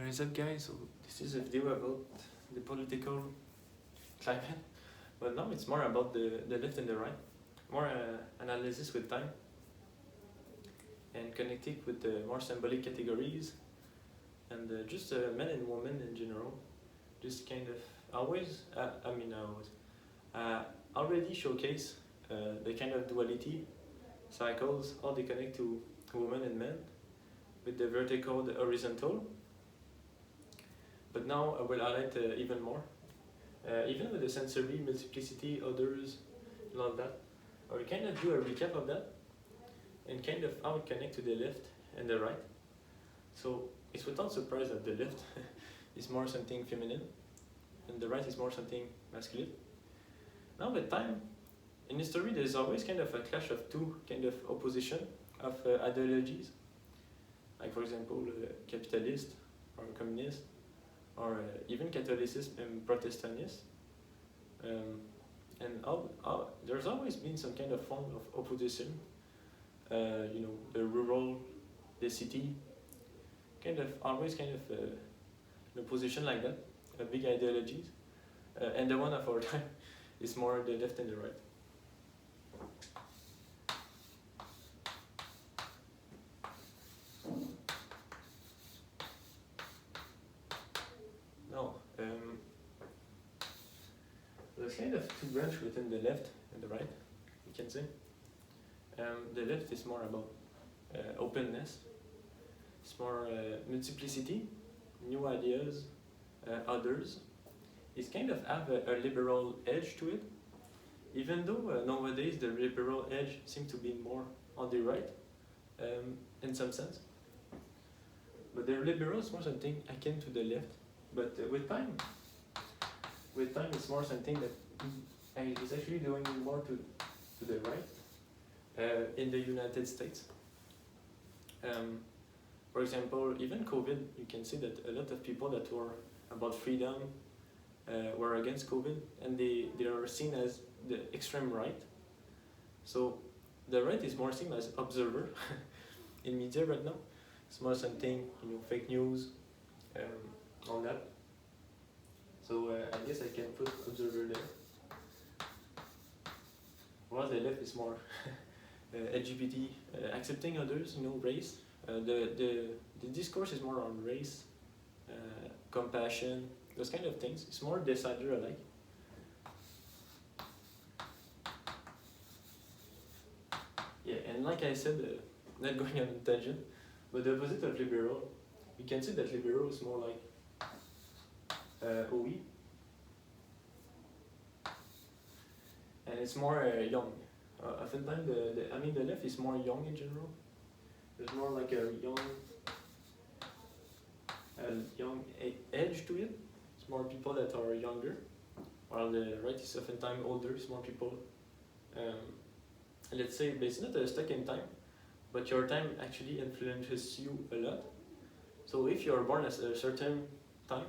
What is up, guys? So this is a video about the political climate, but now it's more about the left and the right, more analysis with time, and connect it with the more symbolic categories, and just men and women in general. Just kind of already showcase the kind of duality cycles, how they connect to women and men, with the vertical, the horizontal. But now I will highlight even more, even with the sensory, multiplicity, others, and all that. I will kind of do a recap of that, and kind of how it connects to the left and the right. So it's without surprise that the left is more something feminine, and the right is more something masculine. Now with time, in history there's always kind of a clash of two kind of opposition of ideologies, like for example capitalist or communist, or even Catholicism and Protestantism. There's always been some kind of form of opposition, the rural, the city, always an opposition like that, big ideologies, and the one of our time is more the left and the right. Now, there's kind of two branches within the left and the right, you can say. The left is more about openness, it's more multiplicity, new ideas, others. It kind of have a liberal edge to it, even though nowadays the liberal edge seems to be more on the right, in some sense. But the liberal is more something akin to the left. But with time it's more something that is actually going more to the right, in the United States. For example, even COVID, you can see that a lot of people that were about freedom were against COVID, and they are seen as the extreme right. So the right is more seen as observer in media right now. It's more something, fake news, on that. So I guess I can put observer there. While the left is more LGBT, accepting others, race. The discourse is more on race, compassion, those kind of things. It's more decider alike. Yeah, and like I said, not going on a tangent, but the opposite of liberal, we can see that liberal is more like OE, and it's more young. Oftentimes, the left is more young in general. There's more like a young edge to it. It's more people that are younger, while the right is oftentimes older. It's more people. Let's say, but it's not stuck in time, but your time actually influences you a lot. So if you're born at a certain time,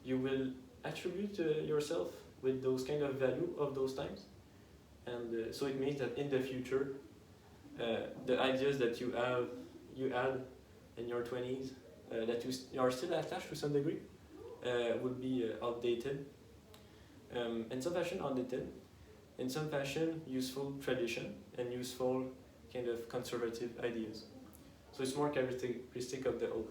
you will attribute yourself with those kind of value of those times, and so it means that in the future, the ideas that you had in your 20s, that you are still attached to some degree, would be outdated, in some fashion outdated, in some fashion useful tradition, and useful kind of conservative ideas. So it's more characteristic of the old.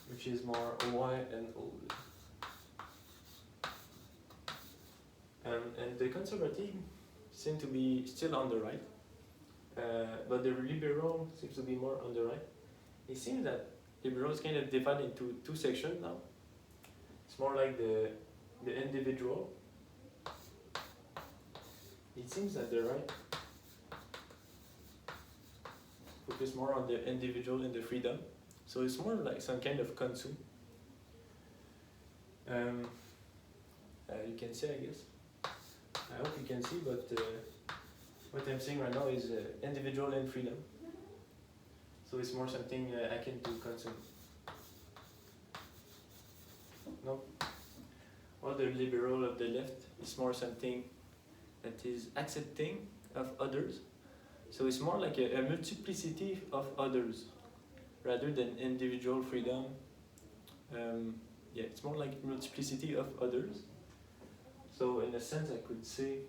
Which is more OY and old. And the conservative seem to be still on the right, but the liberal seems to be more on the right. It seems that liberals kind of divide into two sections now. It's more like the individual. It seems that the right focus more on the individual and the freedom. So it's more like some kind of consume. You can see, I guess. I hope you can see, but what I'm saying right now is individual and freedom. So it's more something akin to consume. No. While the liberal of the left is more something that is accepting of others. So it's more like a multiplicity of others rather than individual freedom. Yeah, it's more like multiplicity of others. So in a sense, I could say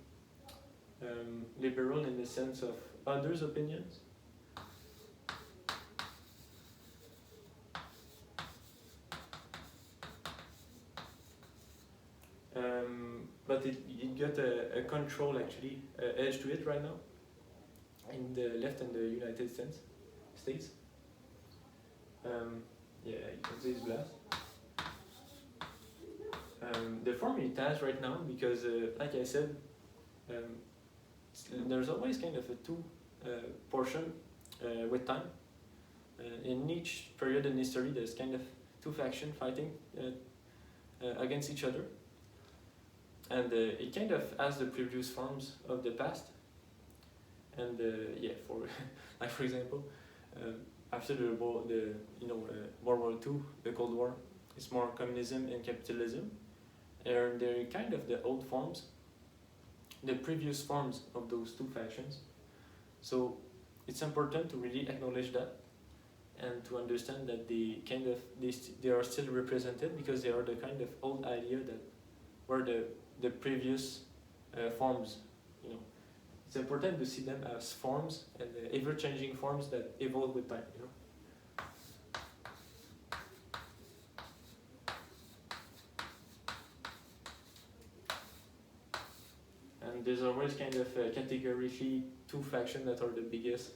liberal in the sense of others' opinions. But it got a control actually edge to it right now in the left and the United States. Yeah, you can say it's blast. The form it has right now, because like I said, there's always kind of a two portion with time. In each period in history, there's kind of two factions fighting against each other. And it kind of has the previous forms of the past. And yeah, for like for example, after World War II, the Cold War, it's more communism and capitalism, and they're kind of the old forms, the previous forms of those two factions. So it's important to really acknowledge that, and to understand that they are still represented, because they are the kind of old idea that were the previous forms. It's important to see them as forms, and ever-changing forms that evolve with time. And there's always kind of categorically two factions that are the biggest.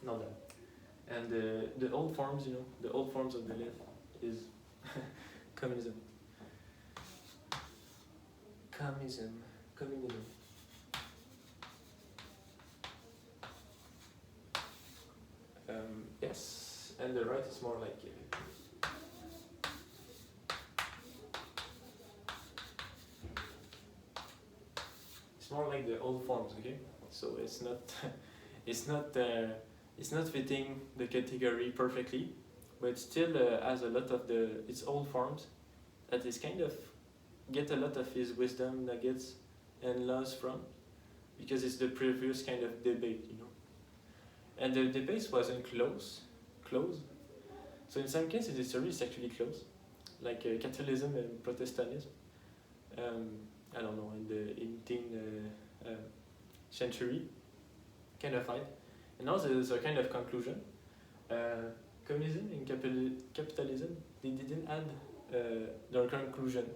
Not that. And the old forms, the old forms of the left is communism. Communism. Yes, and the right is more like it's more like the old forms, okay? So it's not it's not fitting the category perfectly, but still has a lot of its old forms that is kind of get a lot of his wisdom nuggets and laws from, because it's the previous kind of debate, And the debate wasn't closed. So in some cases, history is actually close, like Catholicism and Protestantism. I don't know, in the 18th century, kind of fight. And now there's a kind of conclusion. Communism and capitalism, they didn't add their conclusion.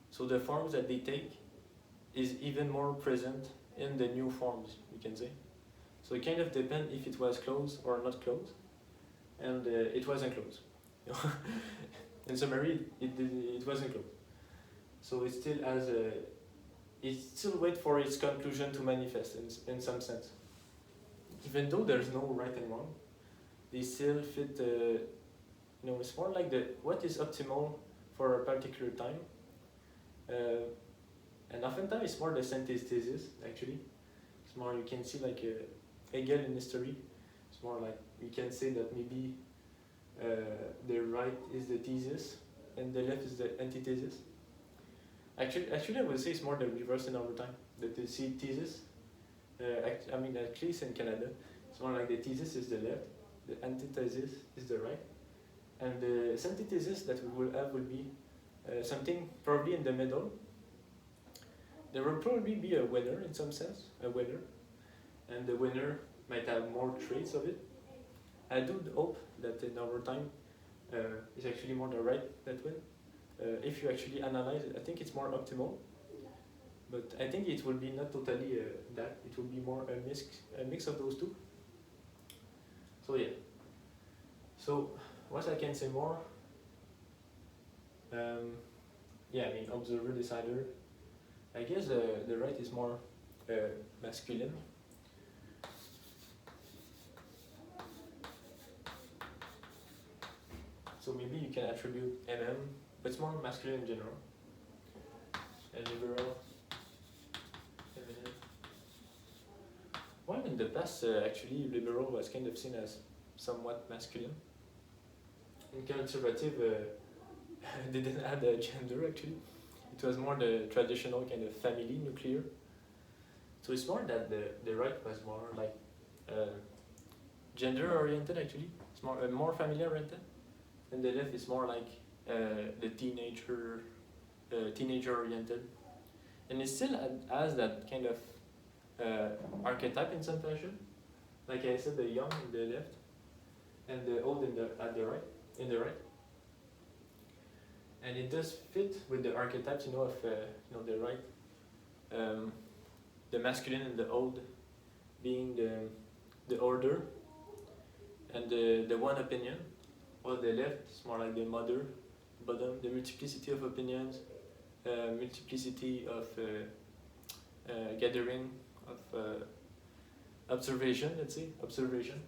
So the forms that they take is even more present in the new forms, we can say. So it kind of depends if it was closed or not closed, and it wasn't closed. In summary, it wasn't closed. So it still has it still wait for its conclusion to manifest in some sense. Even though there's no right and wrong, they still fit. It's more like what is optimal for a particular time. And oftentimes it's more the synthesis actually. It's more, you can see like Hegel in history. It's more like we can say that maybe the right is the thesis and the left is the antithesis. Actually, I would say it's more the reverse in our time. That the thesis, at least in Canada, it's more like the thesis is the left, the antithesis is the right, and the synthesis that we will have will be something probably in the middle. There will probably be a winner in some sense, and the winner might have more traits of it. I do hope that in our time, it's actually more the right that win. If you actually analyze it, I think it's more optimal. But I think it will be not totally that. It will be more a mix of those two. So yeah. So what I can say more? Observer, decider. I guess the right is more masculine. So maybe you can attribute MM, but it's more masculine in general. And liberal. Feminine. Well, in the past, actually, liberal was kind of seen as somewhat masculine. And conservative didn't add a gender, actually. It was more the traditional kind of family, nuclear. So it's more that the right was more like gender oriented actually. It's more family oriented, and the left is more like the teenager oriented, and it still has that kind of archetype in some fashion. Like I said, the young in the left, and the old in the right. In the right, and it does fit with the archetypes, of the right, the masculine and the old, being the order, and the one opinion, while the left is more like the mother, bottom, the multiplicity of opinions, multiplicity of gathering of observation, let's say, observation.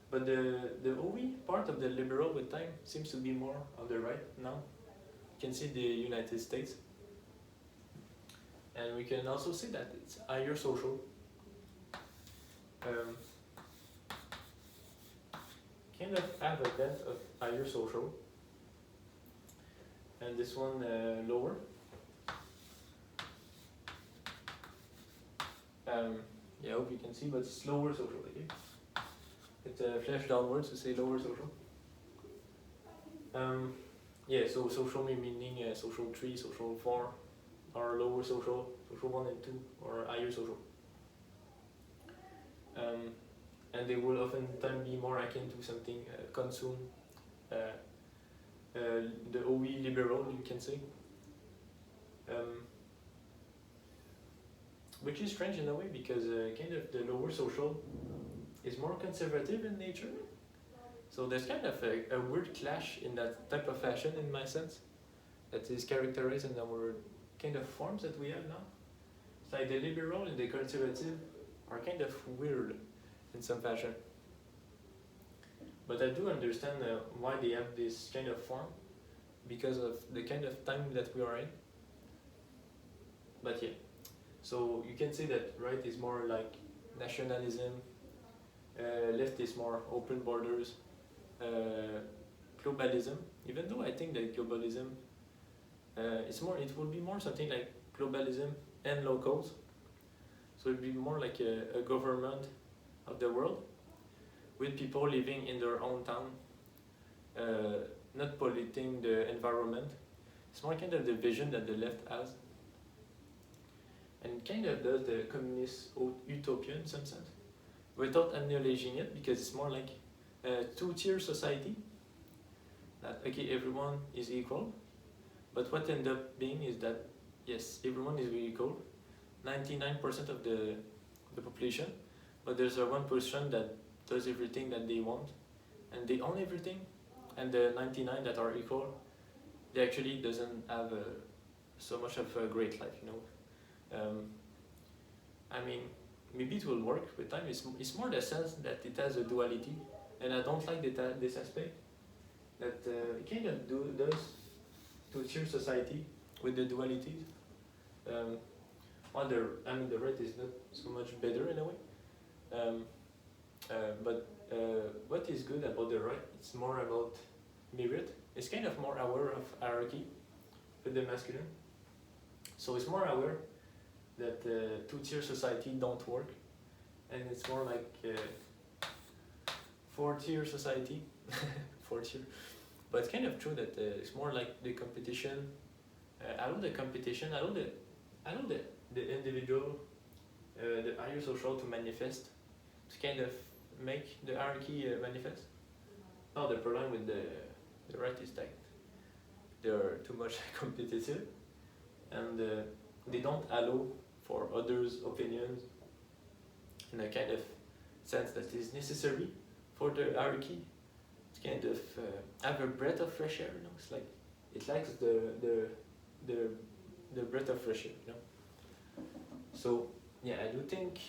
But the OE part of the liberal with time seems to be more on the right now. You can see the United States. And we can also see that it's higher social. Kind of have a bent of higher social. And this one lower. Yeah, I hope you can see, but it's lower social, okay? It's flash downwards to say lower social. Yeah, so social meaning social 3, social 4, or lower social, social 1 and 2, or higher social. And they will oftentimes be more akin to something consume, the OE liberal, you can say. Which is strange in a way, because kind of the lower social is more conservative in nature. So there's kind of a weird clash in that type of fashion, in my sense, that is characterized in our kind of forms that we have now. It's like the liberal and the conservative are kind of weird in some fashion. But I do understand why they have this kind of form, because of the kind of time that we are in. But yeah, so you can say that right is more like nationalism, left is more open borders, globalism. Even though I think that globalism, it will be more something like globalism and locals. So it'd be more like a government of the world, with people living in their own town, not polluting the environment. It's more kind of the vision that the left has, and kind of does the communist utopia in some sense, without acknowledging it, because it's more like a two-tier society, that okay, everyone is equal, but what ends up being is that yes, everyone is equal, 99% of the population, but there's a 1% that does everything that they want, and they own everything, and the 99 that are equal, they actually doesn't have so much of a great life, I mean, maybe it will work with time. It's more the sense that it has a duality, and I don't like this aspect, that it kind of does two-tier society with the dualities. While the right is not so much better in a way. But what is good about the right, it's more about merit. It's kind of more aware of hierarchy with the masculine. So it's more aware that two-tier society don't work, and it's more like four-tier society, four-tier. But it's kind of true that it's more like the competition. I love the competition. I love the individual, the higher social to manifest, to kind of make the hierarchy manifest. Now the problem with the right is that they're too much competitive, and they don't allow for others' opinions in a kind of sense that is necessary for the hierarchy to kind of have a breath of fresh air. It's like it lacks the breath of fresh air. So yeah, I do think.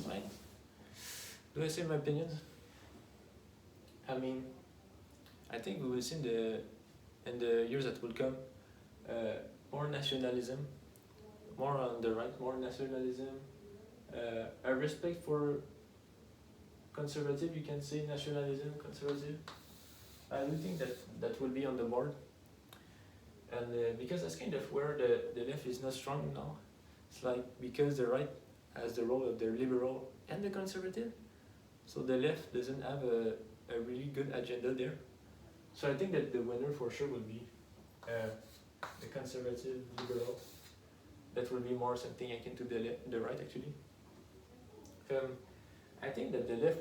Right? Do I say my opinions? I mean, I think we will see in the years that will come more nationalism, more on the right, more nationalism, a respect for conservative, you can say nationalism, conservative. I do think that will be on the board, and because that's kind of where the left is not strong now, It's like because the right has the role of the liberal and the conservative, so the left doesn't have a really good agenda there. So I think that the winner for sure would be the conservative liberal. That will be more something akin to the right actually. I think that the left